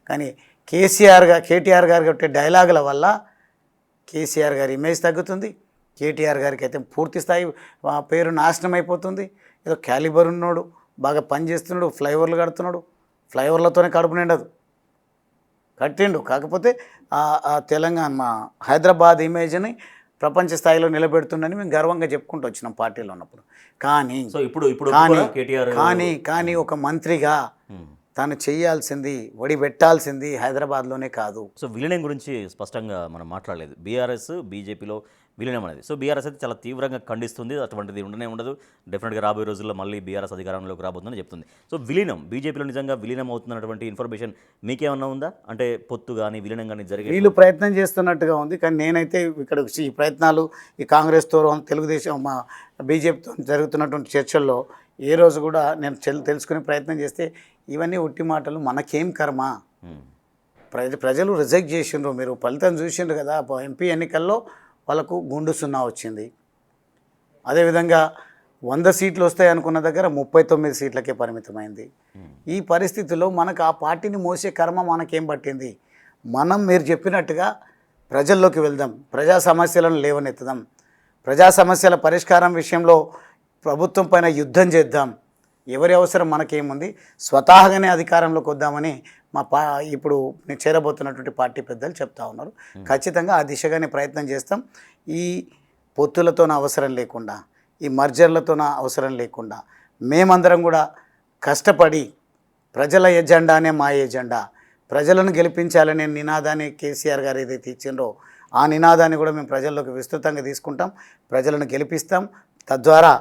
కానీ కేటీఆర్ గారు కొట్టే డైలాగుల వల్ల కేసీఆర్ గారి ఇమేజ్ తగ్గుతుంది, కేటీఆర్ గారికి అయితే పూర్తి స్థాయి పేరు నాశనం అయిపోతుంది. ఏదో క్యాలిబర్ ఉన్నాడు, బాగా పనిచేస్తున్నాడు, ఫ్లైఓవర్లు కడుతున్నాడు, ఫ్లైఓవర్లతోనే కడుపు నిండదు, కట్టిండు. కాకపోతే తెలంగాణ మా హైదరాబాద్ ఇమేజ్ని ప్రపంచ స్థాయిలో నిలబెడుతుందని మేము గర్వంగా చెప్పుకుంటూ వచ్చినాం పార్టీలో ఉన్నప్పుడు. కానీ ఒక మంత్రిగా తను చేయాల్సింది, పెట్టాల్సింది హైదరాబాద్లోనే కాదు. సో విలీనం గురించి స్పష్టంగా మనం మాట్లాడలేదు. బీఆర్ఎస్ బీజేపీలో విలీనం అనేది, సో బీఆర్ఎస్ అయితే చాలా తీవ్రంగా ఖండిస్తుంది, అటువంటిది ఉండదు. డెఫినెట్గా రాబోయే రోజుల్లో మళ్ళీ బీఆర్ఎస్ అధికారంలోకి రాబోతుందని చెప్తుంది. సో విలీనం, బీజేపీలో నిజంగా విలీనం అవుతున్నటువంటి ఇన్ఫర్మేషన్ మీకేమన్నా ఉందా? అంటే పొత్తు కానీ విలీనం కానీ జరిగే వీళ్ళు ప్రయత్నం చేస్తున్నట్టుగా ఉంది. కానీ నేనైతే ఇక్కడ ఈ ప్రయత్నాలు ఈ కాంగ్రెస్తో, తెలుగుదేశం, మా బీజేపీతో జరుగుతున్నటువంటి చర్చల్లో ఏ రోజు కూడా నేను తెలుసుకునే ప్రయత్నం చేస్తే ఇవన్నీ ఉట్టి మాటలు, మనకేం కర్మ, ప్రజలు రిజెక్ట్ చేసిండ్రు, మీరు ఫలితం చూసిండ్రు కదా. ఎంపీ ఎన్నికల్లో వాళ్ళకు గుండు సున్నా వచ్చింది. అదేవిధంగా 100 సీట్లు వస్తాయి అనుకున్న దగ్గర 39 సీట్లకే పరిమితమైంది. ఈ పరిస్థితుల్లో మనకు ఆ పార్టీని మోసే కర్మ మనకేం పట్టింది? మీరు చెప్పినట్టుగా ప్రజల్లోకి వెళ్దాం, ప్రజా సమస్యలను లేవనెత్తుదాం, ప్రజా సమస్యల పరిష్కారం విషయంలో ప్రభుత్వం పైన యుద్ధం చేద్దాం. ఎవరి అవసరం మనకేముంది, స్వతహాగానే అధికారంలోకి వద్దామని ఇప్పుడు నేను చేరబోతున్నటువంటి పార్టీ పెద్దలు చెప్తా ఉన్నారు. ఖచ్చితంగా ఆ దిశగానే ప్రయత్నం చేస్తాం. ఈ పొత్తులతోన అవసరం లేకుండా, ఈ మర్జర్లతోన అవసరం లేకుండా మేమందరం కూడా కష్టపడి ప్రజల ఎజెండానే మా ఎజెండా, ప్రజలను గెలిపించాలనే నినాదాన్ని కేసీఆర్ గారు ఏదైతే ఇచ్చిండ్రో ఆ నినాదాన్ని కూడా మేము ప్రజల్లోకి విస్తృతంగా తీసుకుంటాం, ప్రజలను గెలిపిస్తాం. తద్వారా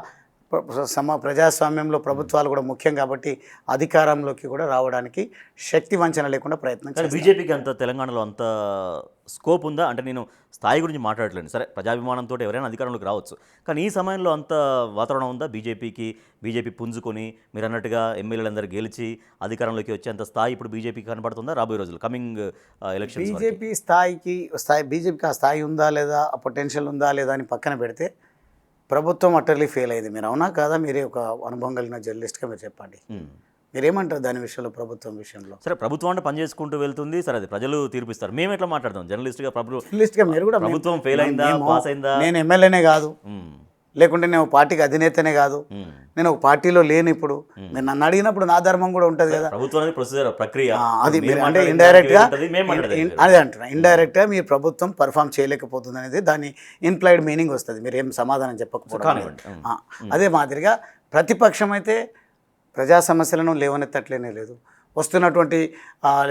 ప్రజాస్వామ్యంలో ప్రభుత్వాలు కూడా ముఖ్యం కాబట్టి అధికారంలోకి కూడా రావడానికి శక్తి వంచన లేకుండా ప్రయత్నం చేస్తాం. బీజేపీకి అంత తెలంగాణలో అంత స్కోప్ ఉందా? అంటే నేను స్థాయి గురించి మాట్లాడట్లేదు, సరే ప్రజాభిమానంతో ఎవరైనా అధికారంలోకి రావచ్చు, కానీ ఈ సమయంలో అంత వాతావరణం ఉందా బీజేపీ పుంజుకొని మీరు అన్నట్టుగా ఎమ్మెల్యేలందరూ గెలిచి అధికారంలోకి వచ్చేంత స్థాయి ఇప్పుడు బీజేపీకి కనబడుతుందా రాబోయే రోజులు, కమింగ్ ఎలక్షన్? బీజేపీకి ఆ స్థాయి ఉందా లేదా, ఆ పొటెన్షియల్ ఉందా లేదా అని పక్కన పెడితే ప్రభుత్వం అటర్లీ ఫెయిల్ అయింది. మీరు అవునా కాదా? మీరే ఒక అనుభవం కలిగిన జర్నలిస్ట్గా మీరు చెప్పండి, మీరేమంటారు దాని విషయంలో, ప్రభుత్వం విషయంలో? సరే ప్రభుత్వం అంటే పని చేసుకుంటూ వెళ్తుంది, సరే అది ప్రజలు తీర్పిస్తారు, మేము ఎట్లా మాట్లాడతాం జర్నలిస్ట్గా? మీరు కూడా ప్రభుత్వం ఫెయిల్ అయిందా, పాస్ అయిందా? నేను ఎమ్మెల్యేనే కాదు, లేకుంటే నేను పార్టీకి అధినేతనే కాదు, నేను ఒక పార్టీలో లేను. ఇప్పుడు మీరు నన్ను అడిగినప్పుడు నా ధర్మం కూడా ఉంటుంది కదా. ప్రభుత్వం ప్రొసీజర్ ప్రక్రియ అది అంటే ఇండైరెక్ట్గా అదే అంటున్నా, ఇండైరెక్ట్గా మీరు ప్రభుత్వం పర్ఫామ్ చేయలేకపోతుంది అనేది దాని ఇన్ప్లైడ్ మీనింగ్ వస్తుంది, మీరు ఏం సమాధానం చెప్పకపోవడం. అదే మాదిరిగా ప్రతిపక్షం అయితే ప్రజా సమస్యలను లేవనెత్తట్లేనే లేదు. వస్తున్నటువంటి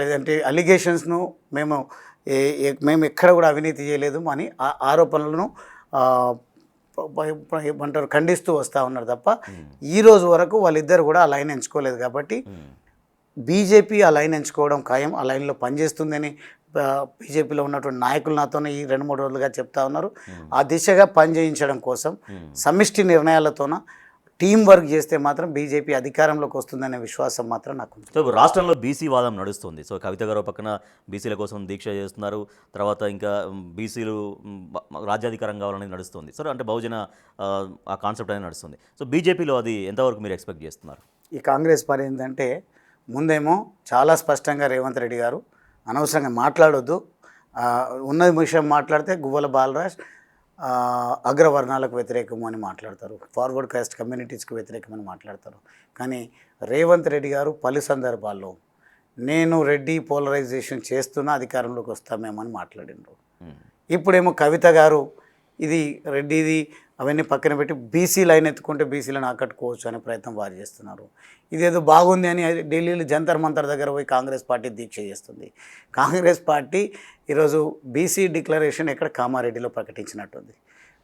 లేదంటే అలిగేషన్స్ను మేము ఎక్కడ కూడా అవినీతి చేయలేదు అని ఆరోపణలను ఏమంటారు ఖండిస్తూ వస్తూ ఉన్నారు తప్ప ఈ రోజు వరకు వాళ్ళిద్దరు కూడా ఆ లైన్ ఎంచుకోలేదు. కాబట్టి బీజేపీ ఆ లైన్ ఎంచుకోవడం ఖాయం, ఆ లైన్లో పనిచేస్తుందని బీజేపీలో ఉన్నటువంటి నాయకులు నాతోనే ఈ 2-3 రోజులుగా చెప్తా ఉన్నారు. ఆ దిశగా పనిచేయించడం కోసం సమిష్టి నిర్ణయాలతోన టీం వర్క్ చేస్తే మాత్రం బీజేపీ అధికారంలోకి వస్తుందనే విశ్వాసం మాత్రం నాకు ఉంది. సో రాష్ట్రంలో బీసీ వాదం నడుస్తుంది. సో కవిత గారు పక్కన బీసీల కోసం దీక్ష చేస్తున్నారు, తర్వాత ఇంకా బీసీలు రాజ్యాధికారం కావాలనేది నడుస్తుంది. సో అంటే బహుజన ఆ కాన్సెప్ట్ అనేది నడుస్తుంది. సో బీజేపీలో అది ఎంతవరకు మీరు ఎక్స్పెక్ట్ చేస్తున్నారు? ఈ కాంగ్రెస్ పని ఏంటంటే ముందేమో చాలా స్పష్టంగా రేవంత్ రెడ్డి గారు అనవసరంగా మాట్లాడొద్దు, ఉన్న విషయం మాట్లాడితే గువ్వల బాలరాజ్ అగ్రవర్ణాలకు వ్యతిరేకము అని మాట్లాడతారు, ఫార్వర్డ్ కాస్ట్ కమ్యూనిటీస్కి వ్యతిరేకమని మాట్లాడతారు. కానీ రేవంత్ రెడ్డి గారు పలు సందర్భాల్లో నేను రెడ్డి పోలరైజేషన్ చేస్తున్నా అధికారంలోకి వస్తామేమని మాట్లాడినారు. ఇప్పుడేమో కవిత గారు ఇది రెడ్డిది అవన్నీ పక్కన పెట్టి బీసీ లైన్ ఎత్తుకుంటే బీసీలను ఆకట్టుకోవచ్చు అనే ప్రయత్నం వారు చేస్తున్నారు. ఇదేదో బాగుంది అని ఢిల్లీలో జంతర్ మంతర్ దగ్గర పోయి కాంగ్రెస్ పార్టీ దీక్ష చేస్తుంది. కాంగ్రెస్ పార్టీ ఈరోజు బీసీ డిక్లరేషన్ ఎక్కడ కామారెడ్డిలో ప్రకటించినట్టుంది.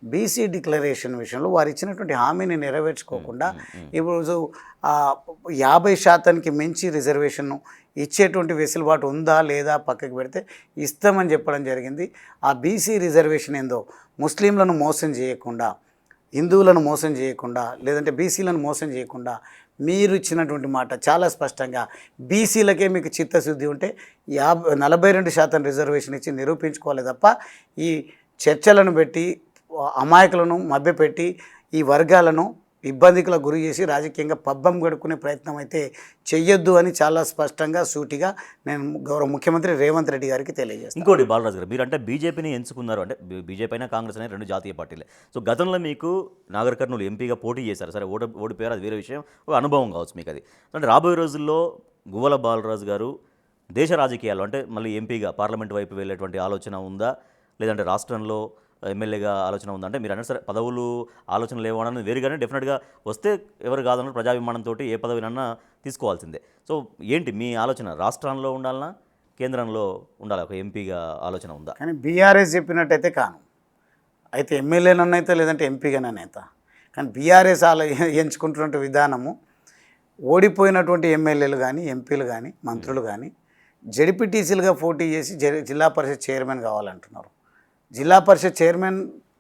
బీసీ డిక్లరేషన్ విషయంలో వారు ఇచ్చినటువంటి హామీని నెరవేర్చుకోకుండా ఇప్పుడు 50% మించి రిజర్వేషన్ ఇచ్చేటువంటి వెసులుబాటు ఉందా లేదా పక్కకి పెడితే ఇస్తామని చెప్పడం జరిగింది. ఆ బీసీ రిజర్వేషన్ ఏందో ముస్లింలను మోసం చేయకుండా, హిందువులను మోసం చేయకుండా, లేదంటే బీసీలను మోసం చేయకుండా మీరు ఇచ్చినటువంటి మాట చాలా స్పష్టంగా బీసీలకే మీకు చిత్తశుద్ధి ఉంటే 42% రిజర్వేషన్ ఇచ్చి నిరూపించుకోవాలి తప్ప ఈ చర్చలను పెట్టి అమాయకులను మభ్యపెట్టి ఈ వర్గాలను ఇబ్బందికులకు గురి చేసి రాజకీయంగా పబ్బం గడుపుకునే ప్రయత్నం అయితే చెయ్యొద్దు అని చాలా స్పష్టంగా సూటిగా నేను గౌరవ ముఖ్యమంత్రి రేవంత్ రెడ్డి గారికి తెలియజేస్తాను. ఇంకోటి బాలరాజు గారు, మీరు అంటే బీజేపీని ఎంచుకున్నారు, అంటే బీజేపీ అయినా కాంగ్రెస్ అయినా 2 జాతీయ పార్టీలే. సో గతంలో మీకు నాగర్ కర్నూలు ఎంపీగా పోటీ చేశారు, సరే ఓడిపోయారు, అది వేరే విషయం, ఒక అనుభవం కావచ్చు మీకు అది. అంటే రాబోయే రోజుల్లో గువ్వల బాలరాజు గారు దేశ రాజకీయాల్లో అంటే మళ్ళీ ఎంపీగా పార్లమెంట్ వైపు వెళ్ళేటువంటి ఆలోచన ఉందా, లేదంటే రాష్ట్రంలో ఎమ్మెల్యేగా ఆలోచన ఉందా? అంటే మీరు అన్నారు సరే పదవులు ఆలోచన లేవని వేరుగానే డెఫినెట్గా వస్తే ఎవరు కాదన్నారు, ప్రజాభిమానంతో ఏ పదవినన్నా తీసుకోవాల్సిందే. సో ఏంటి మీ ఆలోచన, రాష్ట్రంలో ఉండాలన్నా కేంద్రంలో ఉండాలి, ఒక ఎంపీగా ఆలోచన ఉందా? కానీ బీఆర్ఎస్ చెప్పినట్టయితే కాను, అయితే ఎమ్మెల్యేనైతే లేదంటే ఎంపీగానైతే. కానీ బీఆర్ఎస్ ఎంచుకుంటున్న విధానము ఓడిపోయినటువంటి ఎమ్మెల్యేలు కానీ ఎంపీలు కానీ మంత్రులు కానీ జెడ్పీటీసీలుగా పోటీ చేసి జిల్లా పరిషత్ చైర్మన్ కావాలంటున్నారు. జిల్లా పరిషత్ చైర్మన్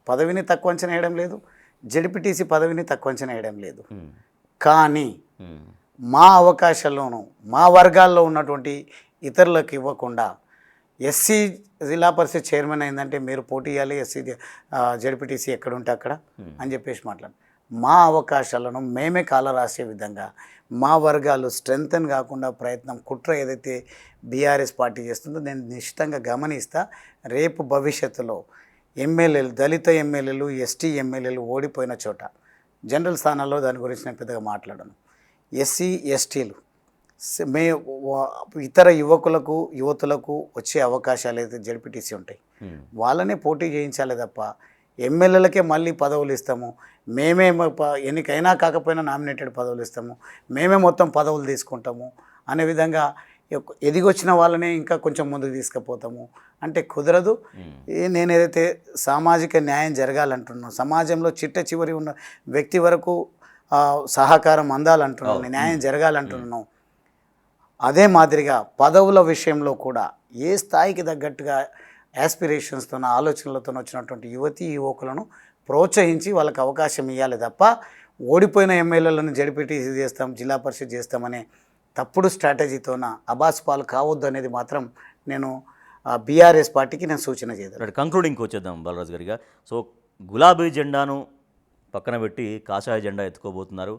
పదవిని తక్కువ అంచనా వేయడం లేదు, జెడ్పీటీసీ పదవిని తక్కువ అంచనా వేయడం లేదు. కానీ మా అవకాశాల్లోనూ మా వర్గాల్లో ఉన్నటువంటి ఇతరులకు ఇవ్వకుండా ఎస్సీ జిల్లా పరిషత్ చైర్మన్ అయిందంటే మీరు పోటీ చేయాలి, ఎస్సీ జెడ్పీటీసీ ఎక్కడ ఉంటే అక్కడ అని చెప్పేసి మాట్లాడు. మా అవకాశాలను మేమే కాలరాసే విధంగా మా వర్గాలు స్ట్రెంగ్తన్ కాకుండా ప్రయత్నం కుట్ర ఏదైతే బీఆర్ఎస్ పార్టీ చేస్తుందో నేను నిశ్చితంగా గమనిస్తా. రేపు భవిష్యత్తులో ఎమ్మెల్యేలు, దళిత ఎమ్మెల్యేలు, ఎస్టీ ఎమ్మెల్యేలు ఓడిపోయిన చోట జనరల్ స్థానాల్లో దాని గురించి నేను పెద్దగా మాట్లాడను. ఎస్సీ ఎస్టీలు ఇతర యువతులకు వచ్చే అవకాశాలు అయితే జెడ్పీటీసీ ఉంటాయి, వాళ్ళనే పోటీ చేయించాలి తప్ప ఎమ్మెల్యేలకే మళ్ళీ పదవులు ఇస్తాము, మేమే ఎన్నికైనా కాకపోయినా నామినేటెడ్ పదవులు ఇస్తాము, మేమే మొత్తం పదవులు తీసుకుంటాము అనే విధంగా ఎదిగొచ్చిన వాళ్ళనే ఇంకా కొంచెం ముందుకు తీసుకుపోతాము అంటే కుదరదు. నేను ఏదైతే సామాజిక న్యాయం జరగాలంటున్నాను, సమాజంలో చిట్ట చివరి ఉన్న వ్యక్తి వరకు సహకారం అందాలంటున్నాను, న్యాయం జరగాలంటున్నాను, అదే మాదిరిగా పదవుల విషయంలో కూడా ఏ స్థాయికి తగ్గట్టుగా యాస్పిరేషన్స్తో ఆలోచనలతో వచ్చినటువంటి యువకులను ప్రోత్సహించి వాళ్ళకి అవకాశం ఇవ్వాలి తప్ప ఓడిపోయిన ఎమ్మెల్యేలను జెడ్పీటీసీ చేస్తాం, జిల్లా పరిషత్ చేస్తామనే తప్పుడు స్ట్రాటజీతోన అబాస్పాలు కావద్దు అనేది మాత్రం నేను బీఆర్ఎస్ పార్టీకి నేను సూచన చేద్దాం. కంక్లూడింగ్కి వచ్చేద్దాం బాలరాజు గారిగా. సో గులాబీ జెండాను పక్కన పెట్టి కాషాయ జెండా ఎత్తుకోబోతున్నారు.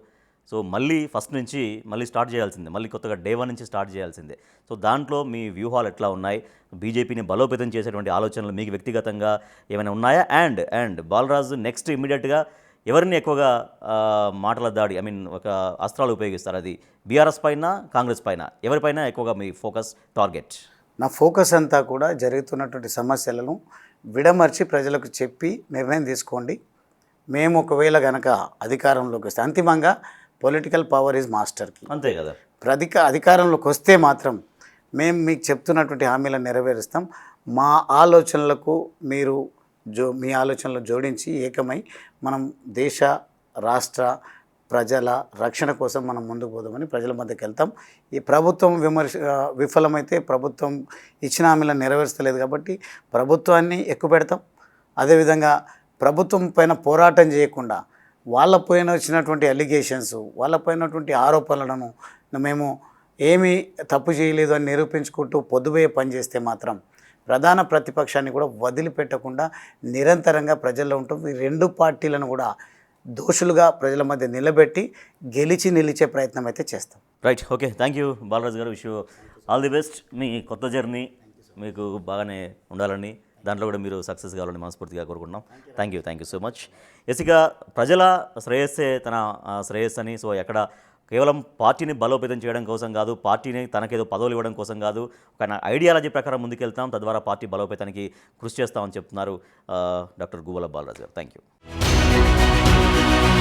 సో మళ్ళీ ఫస్ట్ నుంచి మళ్ళీ స్టార్ట్ చేయాల్సిందే, మళ్ళీ కొత్తగా డే 1 నుంచి స్టార్ట్ చేయాల్సిందే. సో దాంట్లో మీ వ్యూహాలు ఎట్లా ఉన్నాయి, బీజేపీని బలోపేతం చేసేటువంటి ఆలోచనలు మీకు వ్యక్తిగతంగా ఏమైనా ఉన్నాయా? అండ్ బాలరాజు నెక్స్ట్ ఇమ్మీడియట్గా ఎవరిని ఎక్కువగా మాటల దాడి ఒక అస్త్రాలు ఉపయోగిస్తారు, అది బీఆర్ఎస్ పైన కాంగ్రెస్ పైన, ఎవరిపైన ఎక్కువగా మీ ఫోకస్ టార్గెట్? నా ఫోకస్ అంతా కూడా జరుగుతున్నటువంటి సమస్యలను విడమర్చి ప్రజలకు చెప్పి నిర్ణయం తీసుకోండి. మేము ఒకవేళ కనుక అధికారంలోకి వస్తే అంతిమంగా పొలిటికల్ పవర్ ఈజ్ మాస్టర్కి. అంతే కదా. అధికారంలోకి వస్తే మాత్రం మేము మీకు చెప్తున్నటువంటి హామీలను నెరవేరుస్తాం. మా ఆలోచనలకు మీరు మీ ఆలోచనలు జోడించి ఏకమై మనం దేశ రాష్ట్ర ప్రజల రక్షణ కోసం మనం ముందుకు పోదామని ప్రజల మధ్యకి వెళ్తాం. ఈ ప్రభుత్వం విఫలమైతే ప్రభుత్వం ఇచ్చిన హామీలను నెరవేర్చలేదు కాబట్టి ప్రభుత్వాన్ని ఎక్కుపెడతాం. అదేవిధంగా ప్రభుత్వం పైన పోరాటం చేయకుండా వాళ్ళ పైన వచ్చినటువంటి అలిగేషన్స్, వాళ్ళ పైనటువంటి ఆరోపణలను మేము ఏమీ తప్పు చేయలేదు అని నిరూపించుకుంటూ పొద్దుపోయే పని చేస్తే మాత్రం ప్రధాన ప్రతిపక్షాన్ని కూడా వదిలిపెట్టకుండా నిరంతరంగా ప్రజల్లో ఉంటాం. ఈ రెండు పార్టీలను కూడా దోషులుగా ప్రజల మధ్య నిలబెట్టి నిలిచే ప్రయత్నం అయితే చేస్తాం. Right, okay, thank you Balaraju garu. Wish you all the best. మీ కొత్త జర్నీ మీకు బాగానే ఉండాలని, దాంట్లో కూడా మీరు సక్సెస్ కావాలని మనస్ఫూర్తిగా కోరుకుంటున్నాం. Thank you so much. ఎసిగా ప్రజల శ్రేయస్సే తన శ్రేయస్సు అని, సో ఎక్కడ కేవలం పార్టీని బలోపేతం చేయడం కోసం కాదు, పార్టీని తనకేదో పదవులు ఇవ్వడం కోసం కాదు, ఒక ఐడియాలజీ ప్రకారం ముందుకెళ్తాం, తద్వారా పార్టీ బలోపేతానికి కృషి చేస్తామని చెప్తున్నారు డాక్టర్ గువ్వల బాలరాజు గారు. Thank you.